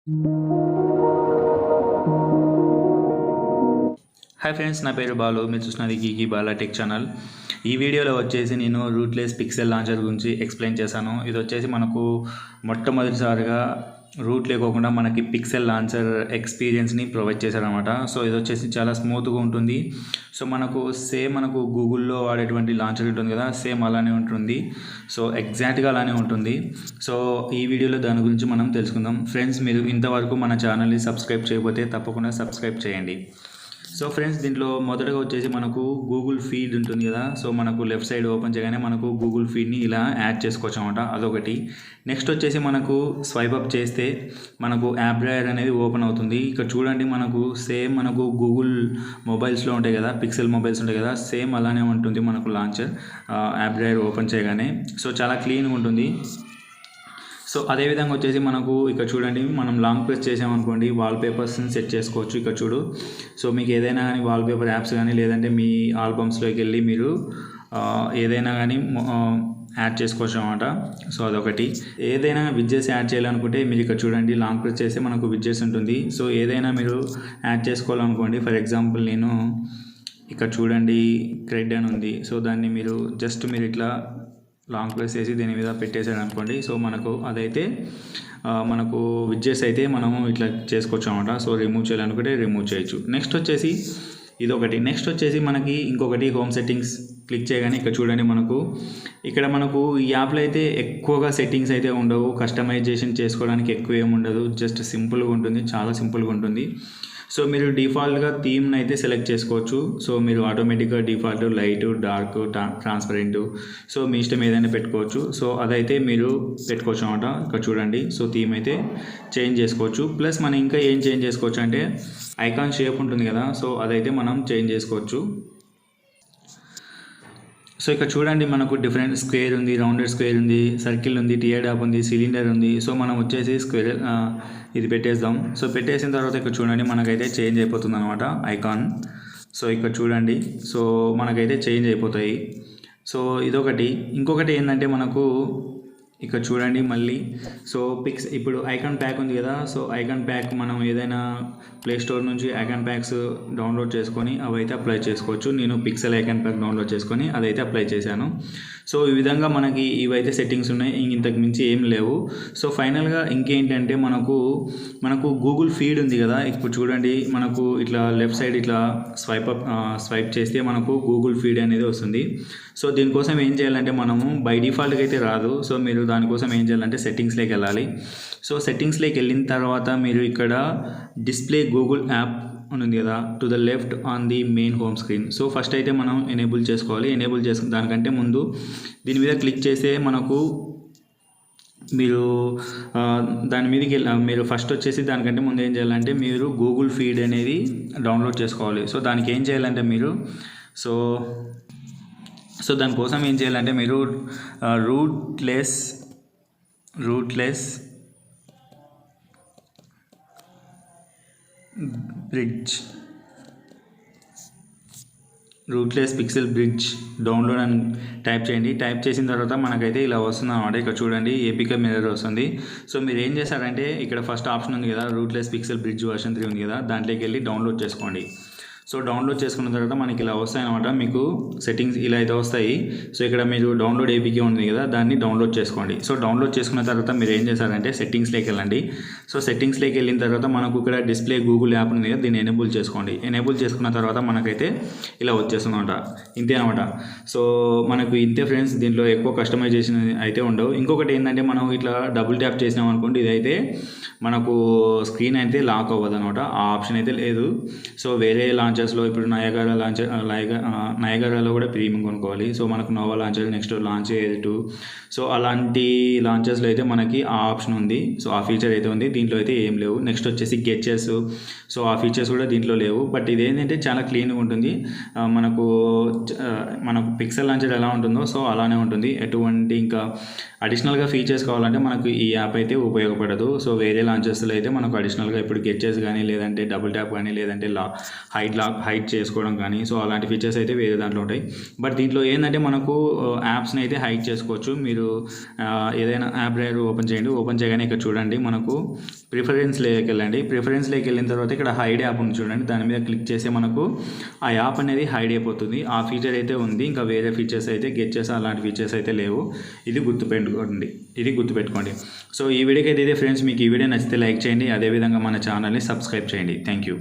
Hi friends, నా పేరు బాలు. మీరు చూస్తున్నది గీకీబాలా టెక్ ఛానల్. ఈ వీడియోలో వచ్చేసి నేను రూట్లెస్ పిక్సెల్ లాంచర్ గురించి ఎక్స్ప్లెయిన్ చేశాను. ఇది వచ్చేసి మనకు మొట్టమొదటిసారిగా రూట్ లేకోకుండా మనకి పిక్సెల్ లాంచర్ ఎక్స్పీరియన్స్ని ప్రొవైడ్ చేశారనమాట. సో ఇది వచ్చేసి చాలా స్మూత్గా ఉంటుంది. సో మనకు గూగుల్లో వాడేటువంటి లాంచర్ ఉంటుంది కదా, సేమ్ అలానే ఉంటుంది. సో ఎగ్జాక్ట్గా అలానే ఉంటుంది. సో ఈ వీడియోలో దాని గురించి మనం తెలుసుకుందాం. ఫ్రెండ్స్, మీరు ఇంతవరకు మన ఛానల్ని సబ్స్క్రైబ్ చేయకపోతే తప్పకుండా సబ్స్క్రైబ్ చేయండి. సో ఫ్రెండ్స్, దీంట్లో మొదటగా వచ్చేసి మనకు గూగుల్ ఫీడ్ ఉంటుంది కదా. సో మనకు లెఫ్ట్ సైడ్ ఓపెన్ చేయగానే మనకు గూగుల్ ఫీడ్ని ఇలా యాడ్ చేసుకోవచ్చు అనమాట. అదొకటి. నెక్స్ట్ వచ్చేసి మనకు స్వైప్ అప్ చేస్తే మనకు యాప్ డ్రైవర్ అనేది ఓపెన్ అవుతుంది. ఇక్కడ చూడండి, మనకు సేమ్ మనకు గూగుల్ మొబైల్స్లో ఉంటాయి కదా, పిక్సెల్ మొబైల్స్ ఉంటాయి కదా, సేమ్ అలానే ఉంటుంది మనకు లాంచర్ యాప్ డ్రైవర్ ఓపెన్ చేయగానే. సో చాలా క్లీన్గా ఉంటుంది. సో అదేవిధంగా వచ్చేసి మనకు ఇక్కడ చూడండి, మనం లాంగ్ ప్రెస్ చేసామనుకోండి వాల్పేపర్స్ని సెట్ చేసుకోవచ్చు. ఇక్కడ చూడు. సో మీకు ఏదైనా కానీ వాల్పేపర్ యాప్స్ కానీ లేదంటే మీ ఆల్బమ్స్లోకి వెళ్ళి మీరు ఏదైనా కానీ యాడ్ చేసుకోవచ్చు అనమాట. సో అదొకటి. ఏదైనా విడ్జెట్స్ యాడ్ చేయాలనుకుంటే మీరు ఇక్కడ చూడండి, లాంగ్ ప్రెస్ చేస్తే మనకు విడ్జెట్స్ ఉంటుంది. సో ఏదైనా మీరు యాడ్ చేసుకోవాలనుకోండి, ఫర్ ఎగ్జాంపుల్ నేను ఇక్కడ చూడండి క్రెడ్ అని ఉంది. సో దాన్ని మీరు ఇట్లా లాంగ్ ప్రెస్ చేసి దీని మీద పెట్టేసాడు అనుకోండి. సో మనకు విడ్జెట్స్ అయితే మనము ఇట్లా చేసుకోవచ్చు అనమాట. సో రిమూవ్ చేయాలనుకుంటే రిమూవ్ చేయొచ్చు. నెక్స్ట్ వచ్చేసి ఇదొకటి. నెక్స్ట్ వచ్చేసి మనకి ఇంకొకటి హోమ్ సెట్టింగ్స్ క్లిక్ చేయగానే ఇక్కడ చూడండి, మనకు ఈ యాప్లో అయితే ఎక్కువగా సెట్టింగ్స్ అయితే ఉండవు. కస్టమైజేషన్ చేసుకోవడానికి ఎక్కువ ఏమి ఉండదు. జస్ట్ సింపుల్గా ఉంటుంది, చాలా సింపుల్గా ఉంటుంది. సో మీరు డిఫాల్ట్గా థీమ్ని అయితే సెలెక్ట్ చేసుకోవచ్చు. సో మీరు ఆటోమేటిక్గా default light, dark, transparent, so మీ ఇష్టం ఏదైనా పెట్టుకోవచ్చు. సో అదైతే మీరు పెట్టుకోవచ్చు అనమాట. ఇక్కడ చూడండి, సో థీమ్ అయితే చేంజ్ చేసుకోవచ్చు. ప్లస్ మనం ఇంకా ఏం చేంజ్ చేసుకోవచ్చు అంటే ఐకాన్ షేప్ ఉంటుంది కదా, సో అదైతే మనం చేంజ్ చేసుకోవచ్చు. సో ఇక్కడ చూడండి, మనకు డిఫరెంట్ స్క్వేర్ ఉంది, రౌండెడ్ స్క్వేర్ ఉంది, సర్కిల్ ఉంది, టియర్ డాప్ ఉంది, సిలిండర్ ఉంది. సో మనం వచ్చేసి స్క్వేర్ ఇది పెట్టేద్దాం. సో పెట్టేసిన తర్వాత ఇక్కడ చూడండి, మనకైతే చేంజ్ అయిపోతుంది అనమాట ఐకాన్. సో ఇక్కడ చూడండి, సో మనకైతే చేంజ్ అయిపోతాయి. సో ఇదొకటి. ఇంకొకటి ఏంటంటే మనకు ఇక్కడ చూడండి మళ్ళీ, సో ఇప్పుడు ఐకాన్ ప్యాక్ ఉంది కదా. సో ఐకాన్ ప్యాక్ మనం ఏదైనా ప్లే స్టోర్ నుంచి ఐకాన్ ప్యాక్స్ డౌన్లోడ్ చేసుకొని అవైతే అప్లై చేసుకోవచ్చు. నేను పిక్సెల్ ఐకాన్ ప్యాక్ డౌన్లోడ్ చేసుకొని అదైతే అప్లై చేశాను. సో ఈ విధంగా మనకి ఇవైతే సెట్టింగ్స్ ఉన్నాయి, ఇంతకు మించి ఏం లేవు. సో ఫైనల్గా ఇంకేంటంటే మనకు గూగుల్ ఫీడ్ ఉంది కదా. ఇప్పుడు చూడండి, మనకు ఇట్లా లెఫ్ట్ సైడ్ ఇట్లా స్వైప్ చేస్తే మనకు గూగుల్ ఫీడ్ అనేది వస్తుంది. సో దీనికోసం ఏం చేయాలంటే మనము బై డిఫాల్ట్గా అయితే రాదు. సో మీరు దానికోసం ఏం చేయాలంటే సెట్టింగ్స్లోకి వెళ్ళాలి. సో సెట్టింగ్స్లోకి వెళ్ళిన తర్వాత మీరు ఇక్కడ డిస్ప్లే గూగుల్ యాప్ ఉంది కదా, to the left on the main home screen. So first అయితే మనం ఎనేబుల్ చేసుకోవాలి. ఎనేబుల్ చేసుకున్న దానికంటే ముందు దీని మీద క్లిక్ చేస్తే మనకు మీరు దాని మీదకి మీరు ఫస్ట్ వచ్చేసి దానికంటే ముందు ఏం చేయాలంటే మీరు గూగుల్ ఫీడ్ అనేది డౌన్లోడ్ చేసుకోవాలి. సో దానికి ఏం చేయాలంటే మీరు సో దానికోసం ఏం చేయాలంటే మీరు రూట్లెస్ పిక్సెల్ బ్రిడ్జ్ డౌన్లోడ్ అని టైప్ చేయండి. టైప్ చేసిన తర్వాత మనకైతే ఇలా వస్తుంది అన్నమాట. ఇక్కడ చూడండి, ఏపీకే మిర్రర్ వస్తుంది. సో మీరు ఏం చేస్తారంటే ఇక్కడ ఫస్ట్ ఆప్షన్ ఉంది కదా, రూట్లెస్ పిక్సెల్ బ్రిడ్జ్ వర్షన్ 3 ఉంది కదా, దాంట్లోకి వెళ్ళి డౌన్లోడ్ చేసుకోండి. సో డౌన్లోడ్ చేసుకున్న తర్వాత మనకి ఇలా వస్తాయి అనమాట. మీకు సెట్టింగ్స్ ఇలా అయితే వస్తాయి. సో ఇక్కడ మీరు డౌన్లోడ్ ఏపీకే ఉంది కదా, దాన్ని డౌన్లోడ్ చేసుకోండి. సో డౌన్లోడ్ చేసుకున్న తర్వాత మీరు ఏం చేస్తారంటే సెట్టింగ్స్లోకి వెళ్ళండి. సో సెట్టింగ్స్లోకి వెళ్ళిన తర్వాత మనకు ఇక్కడ డిస్ప్లే గూగుల్ యాప్ ఉంది కదా, దీన్ని ఎనేబుల్ చేసుకోండి. ఎనేబుల్ చేసుకున్న తర్వాత మనకైతే ఇలా వచ్చేస్తుంది అనమాట. ఇంతే అనమాట. సో మనకు ఇంతే ఫ్రెండ్స్, దీంట్లో ఎక్కువ కస్టమైజేషన్ అయితే ఉండవు. ఇంకొకటి ఏంటంటే మనం ఇట్లా డబుల్ ట్యాప్ చేసినాం అనుకోండి, ఇదైతే మనకు స్క్రీన్ అయితే లాక్ అవ్వదు అనమాట. ఆ ఆప్షన్ అయితే లేదు. సో వేరే లాంచర్స్లో ఇప్పుడు నయగారాలో కూడా ప్రీమియం కొనుక్కోవాలి. సో మనకు Noah launcher, next launch air 2, so అలాంటి లాంచర్స్లో అయితే మనకి ఆ ఆప్షన్ ఉంది. సో ఆ ఫీచర్ అయితే ఉంది, దీంట్లో అయితే ఏం లేవు. నెక్స్ట్ వచ్చేసి గెచెస్, సో ఆ ఫీచర్స్ కూడా దీంట్లో లేవు. బట్ ఇదేంటంటే చాలా క్లీన్గా ఉంటుంది. మనకు పిక్సెల్ లాంచర్ ఎలా ఉంటుందో సో అలానే ఉంటుంది. ఎటువంటి ఇంకా అడిషనల్గా ఫీచర్స్ కావాలంటే మనకు ఈ యాప్ అయితే ఉపయోగపడదు. సో వేరే లాంచెస్లో అయితే మనకు అడిషనల్గా ఇప్పుడు గెచెస్ కానీ లేదంటే డబుల్ ట్యాప్ కానీ లేదంటే హైడ్ లాక్ యాప్ హైడ్ చేసుకోవడం కానీ సో అలాంటి ఫీచర్స్ అయితే వేరే దాంట్లో ఉంటాయి. బట్ దీంట్లో ఏంటంటే మనకు యాప్స్ని అయితే హైడ్ చేసుకోవచ్చు. మీరు ఏదైనా యాప్ డ్రైవర్ ఓపెన్ చేయండి. ఓపెన్ చేయగానే ఇక్కడ చూడండి మనకు ప్రిఫరెన్స్లోకి వెళ్ళండి. ప్రిఫరెన్స్లోకి వెళ్ళిన తర్వాత ఇక్కడ హైడ్ యాప్ ఉంది చూడండి, దాని మీద క్లిక్ చేస్తే మనకు ఆ యాప్ అనేది హైడ్ అయిపోతుంది. ఆ ఫీచర్ అయితే ఉంది, ఇంకా వేరే ఫీచర్స్ అయితే గెట్ చేసి అలాంటి ఫీచర్స్ అయితే లేవు. ఇది గుర్తుపెట్టుకోండి. సో ఈ వీడియోకి అయితే ఇదే ఫ్రెండ్స్. మీకు ఈ వీడియో నచ్చితే లైక్ చేయండి, అదేవిధంగా మన ఛానల్ని సబ్స్క్రైబ్ చేయండి. Thank you.